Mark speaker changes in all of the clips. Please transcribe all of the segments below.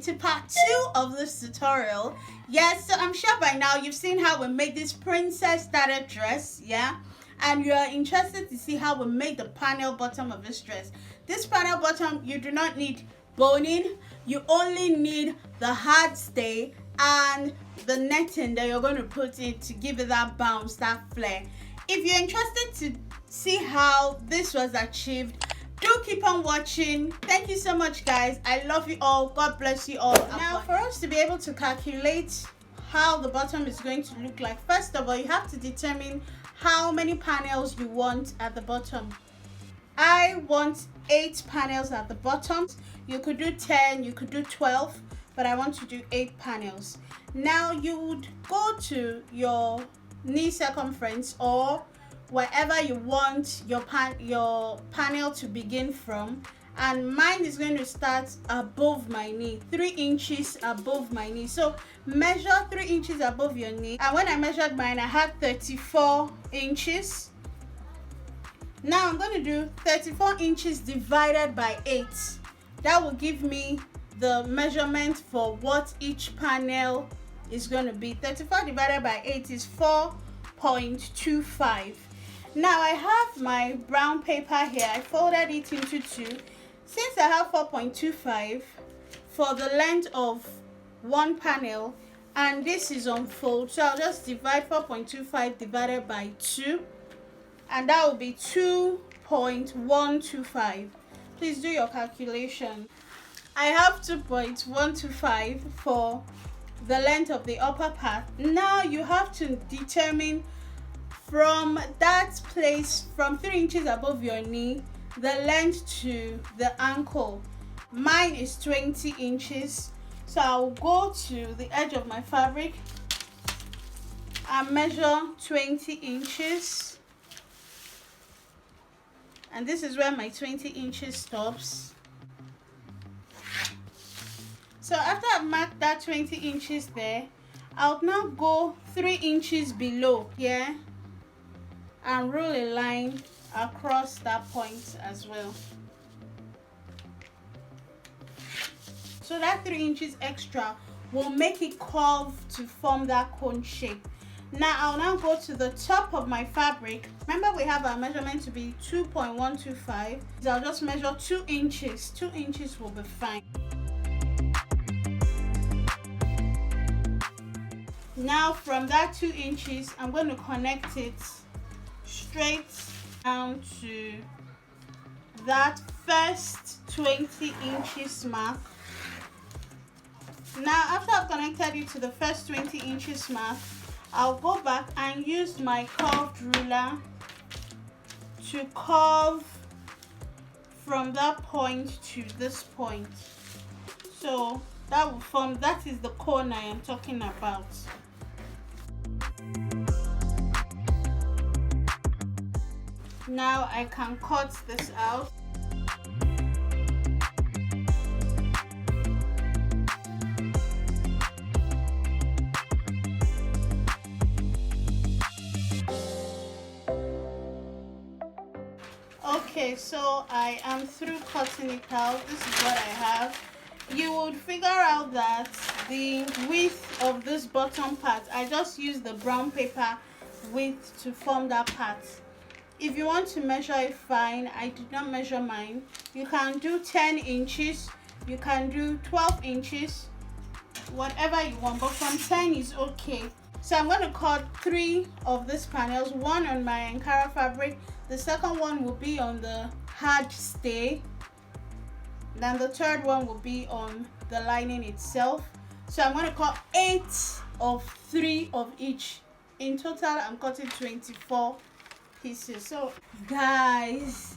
Speaker 1: to part 2 of this tutorial. Yes, so I'm sure by now you've seen how we made this princess starter dress, yeah, and you are interested to see how we made the panel bottom of this dress. This panel bottom, you do not need boning, you only need the hard stay and the netting that you're going to put in to give it that bounce, that flare. If you're interested to see how this was achieved, do keep on watching. Thank you so much, guys. I love you all. God bless you all. Now, for us to be able to calculate how the bottom is going to look like, first of all, you have to determine how many panels you want at the bottom. I want 8 panels at the bottom. You could do 10, you could do 12, but I want to do 8 panels. Now, you would go to your knee circumference or wherever you want your panel to begin from, and mine is going to start above my knee, 3 inches above my knee. So measure 3 inches above your knee, and when I measured mine, I had 34 inches. Now I'm going to do 34 inches divided by 8. That will give me the measurement for what each panel is going to be. 34 divided by 8 is 4.25. Now I have my brown paper here. I folded it into 2. Since I have 4.25 for the length of one panel, and this is on fold, so I'll just divide 4.25 divided by 2, and that will be 2.125. Please do your calculation. I have 2.125 for the length of the upper part. Now you have to determine from that place, from 3 inches above your knee, the length to the ankle. Mine is 20 inches. So I'll go to the edge of my fabric and measure 20 inches. And this is where my 20 inches stops. So after I've marked that 20 inches there, I'll now go 3 inches below here and roll a line across that point as well. So that 3 inches extra will make it curve to form that cone shape. Now I'll now go to the top of my fabric. Remember, we have our measurement to be 2.125. So I'll just measure 2 inches. 2 inches will be fine. Now from that 2 inches, I'm going to connect it straight down to that first 20 inches mark. Now after I've connected it to the first 20 inches mark, I'll go back and use my curved ruler to curve from that point to this point. So that will form, that is the cone I am talking about. Now I can cut this out. Okay, so I am through cutting it out. This is what I have. You would figure out that the width of this bottom part, I just used the brown paper width to form that part. If you want to measure it fine, I did not measure mine. You can do 10 inches, you can do 12 inches, whatever you want, but from 10 is okay. So I'm going to cut 3 of these panels, one on my Ankara fabric, the second one will be on the hard stay, then the third one will be on the lining itself. So I'm going to cut 8 of 3 of each. In total, I'm cutting 24 pieces. So guys,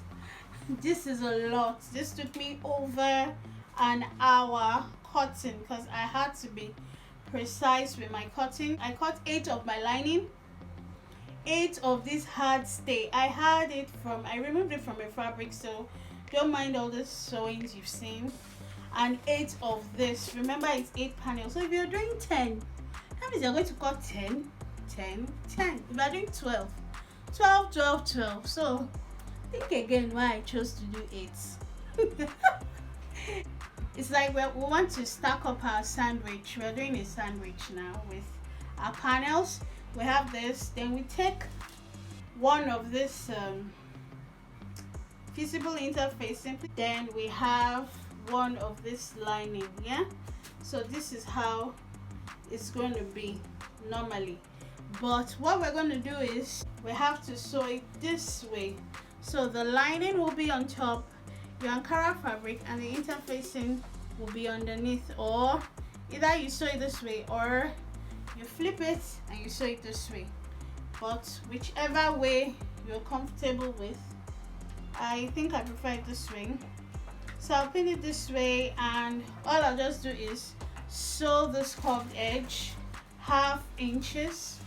Speaker 1: this is a lot. This took me over an hour cutting because I had to be precise with my cutting. I cut 8 of my lining, 8 of this hard stay. I removed it from a fabric, so don't mind all the sewings you've seen, and 8 of this. Remember, it's 8 panels. So if you're doing 10, that means you're going to cut 10, 10, 10. If you're doing 12, 12, 12, 12. So think again why I chose to do 8. it's like we want to stack up our sandwich. We're doing a sandwich now with our panels. We have this, then we take one of this visible interface simply, then we have one of this lining. Yeah, so this is how it's going to be normally, but what we're going to do is we have to sew it this way. So the lining will be on top, your Ankara fabric, and the interfacing will be underneath, or either you sew it this way or you flip it and you sew it this way, but whichever way you're comfortable with. I think I prefer it this way, so I'll pin it this way, and all I'll just do is sew this curved edge 1/2 inches.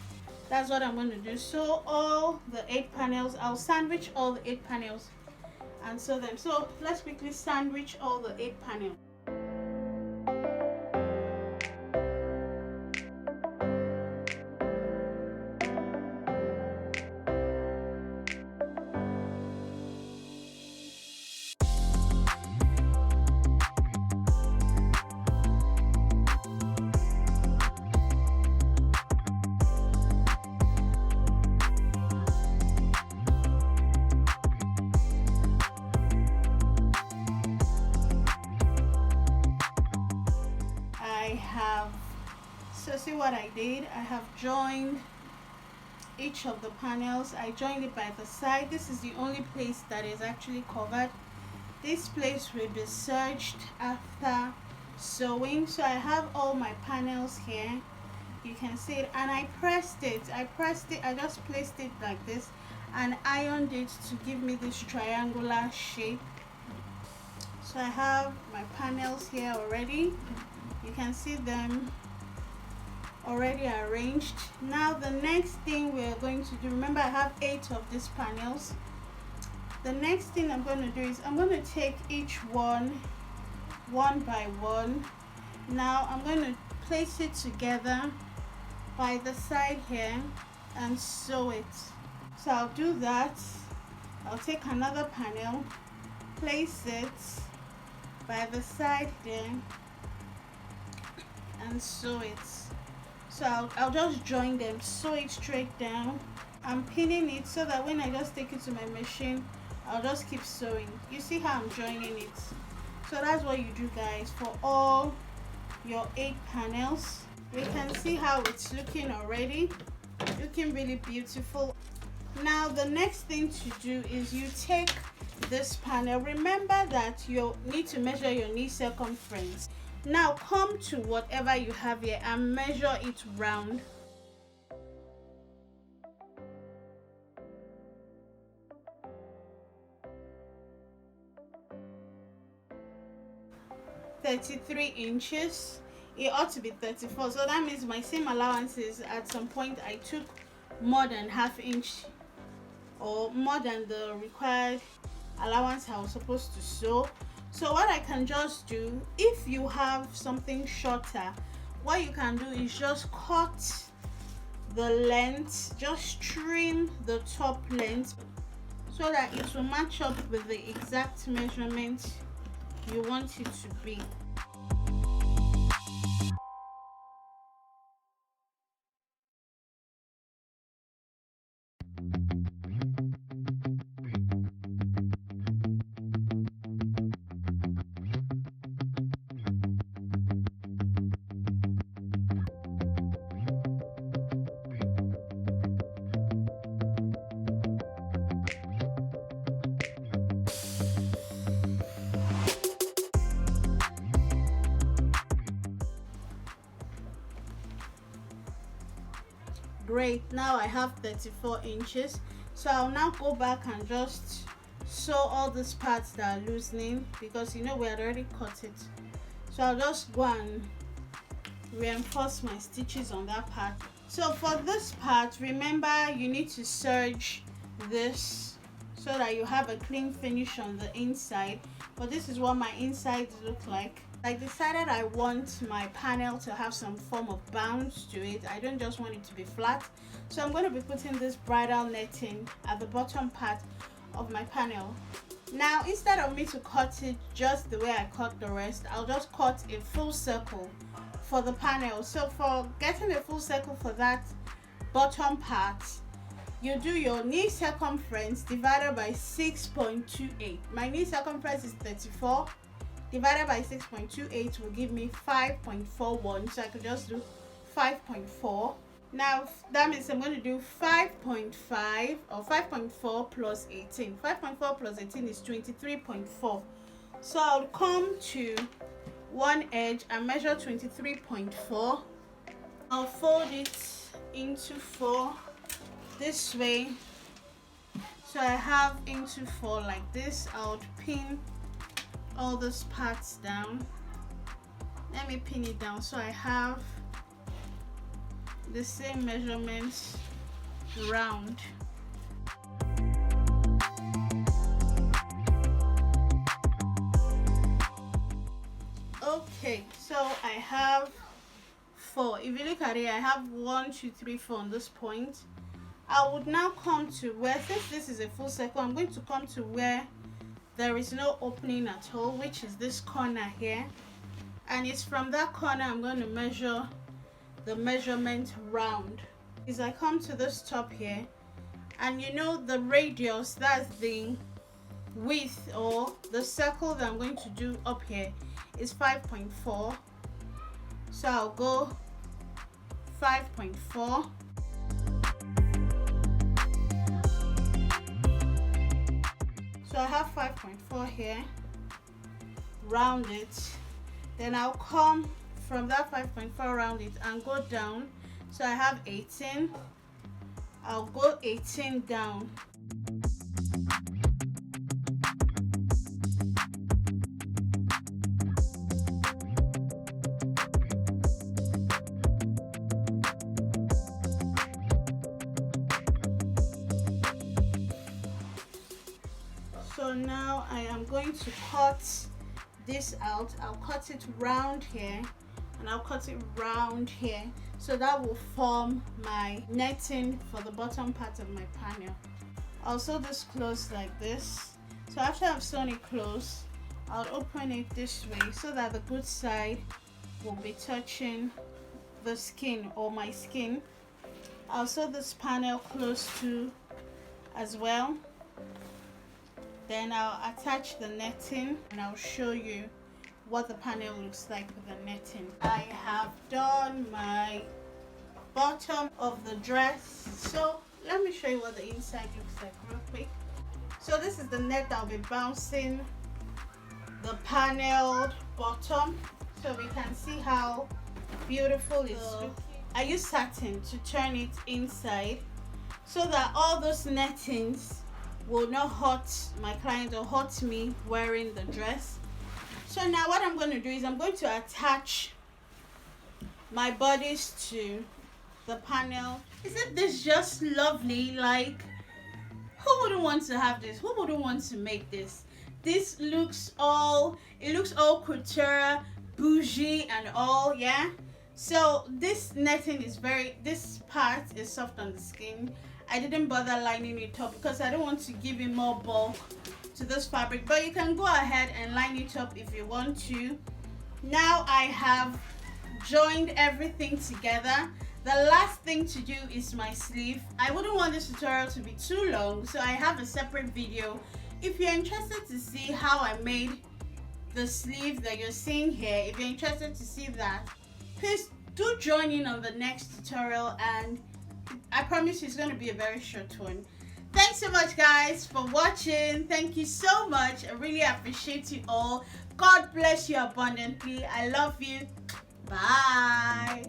Speaker 1: That's what I'm going to do. So all the 8 panels, I'll sandwich all the 8 panels and sew them. So let's quickly sandwich all the 8 panels. So see what I did? I have joined each of the panels. I joined it by the side. This is the only place that is actually covered. This place will be serged after sewing. So I have all my panels here, you can see it, and I pressed it. I just placed it like this and ironed it to give me this triangular shape. So I have my panels here already. You can see them already arranged. Now the next thing we're going to do, remember I have 8 of these panels. The next thing I'm going to do is I'm going to take each one by one. Now I'm going to place it together by the side here and sew it. So I'll do that. I'll take another panel, place it by the side there and sew it. So I'll just join them, sew it straight down. I'm pinning it so that when I just take it to my machine, I'll just keep sewing. You see how I'm joining it? So that's what you do, guys, for all your 8 panels. We can see how it's looking already. Looking really beautiful. Now the next thing to do is you take this panel. Remember that you need to measure your knee circumference. Now come to whatever you have here and measure it round. (33 inches). It ought to be 34, so that means my seam allowances, at some point I took more than ½ inch or more than the required allowance I was supposed to sew. So what I can just do, if you have something shorter, what you can do is just cut the length, just trim the top length so that it will match up with the exact measurement you want it to be. Great, now I have 34 inches. So I'll now go back and just sew all these parts that are loosening, because you know we had already cut it. So I'll just go and reinforce my stitches on that part. So for this part, remember you need to serge this so that you have a clean finish on the inside. But this is what my insides look like. I decided I want my panel to have some form of bounce to it. I don't just want it to be flat. So I'm going to be putting this bridal netting at the bottom part of my panel. Now instead of me to cut it just the way I cut the rest, I'll just cut a full circle for the panel. So for getting a full circle for that bottom part, you do your knee circumference divided by 6.28. My knee circumference is 34, divided by 6.28 will give me 5.41, so I could just do 5.4. Now that means I'm going to do 5.5 or 5.4 plus 18. 5.4 plus 18 is 23.4. So I'll come to one edge and measure 23.4. I'll fold it into 4 this way. So I have into 4 like this. I'll pin all those parts down. Let me pin it down so I have the same measurements round. Okay, so I have 4. If you look at it, I have 1, 2, 3, 4 on this point. I would now come to where, since this is a full circle, I'm going to come to where there is no opening at all, which is this corner here, and it's from that corner I'm going to measure the measurement round. As I come to this top here, and you know the radius, that's the width or the circle that I'm going to do up here, is 5.4. So I'll go 5.4. So I have 5.4 here, round it, then I'll come from that 5.4 round it and go down. So I have 18, I'll go 18 down. So now I am going to cut this out. I'll cut it round here and I'll cut it round here, so that will form my netting for the bottom part of my panel. I'll sew this close like this. So after I've sewn it close, I'll open it this way so that the good side will be touching the skin or my skin. I'll sew this panel close to as well. Then I'll attach the netting and I'll show you what the panel looks like with the netting. I have done my bottom of the dress, so let me show you what the inside looks like real quick. So this is the net that will be bouncing the paneled bottom, so we can see how beautiful it's looking. I use satin to turn it inside so that all those nettings will not hurt my client or hurt me wearing the dress. So now what I'm going to do is I'm going to attach my bodice to the panel. Isn't this just lovely? Like, who wouldn't want to have this? Who wouldn't want to make this? This looks all, it looks all couture, bougie and all, yeah? So this netting is this part is soft on the skin. I didn't bother lining it up because I don't want to give it more bulk to this fabric, but you can go ahead and line it up if you want to. Now I have joined everything together. The last thing to do is my sleeve. I wouldn't want this tutorial to be too long, so I have a separate video. If you're interested to see how I made the sleeve that you're seeing here, if you're interested to see that, please do join in on the next tutorial, and I promise you it's going to be a very short one. Thanks so much guys for watching. Thank you so much. I really appreciate you all. God bless you abundantly. I love you. Bye.